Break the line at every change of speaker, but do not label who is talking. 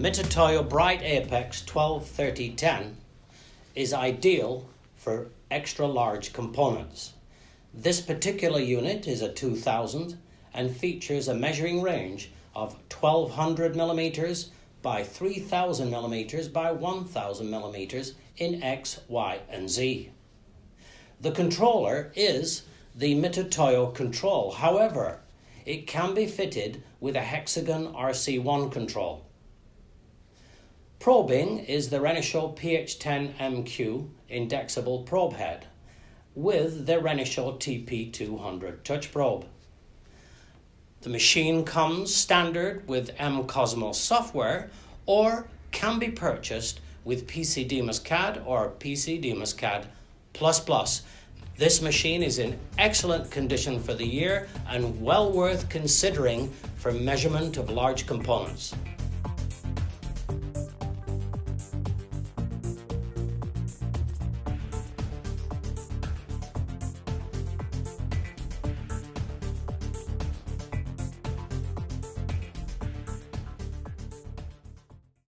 Mitutoyo Bright Apex 123010 is ideal for extra large components. This particular unit is a 2000 and features a measuring range of 1200 millimeters by 3000 millimeters by 1000 millimeters in X, Y, and Z. The controller is the Mitutoyo control. However, it can be fitted with a hexagon RC1 control. Probing is the Renishaw PH10MQ indexable probe head with the Renishaw TP200 touch probe. The machine comes standard with M-Cosmos software or can be purchased with PC CAD or PC CAD++. This machine is in excellent condition for the year and well worth considering for measurement of large components.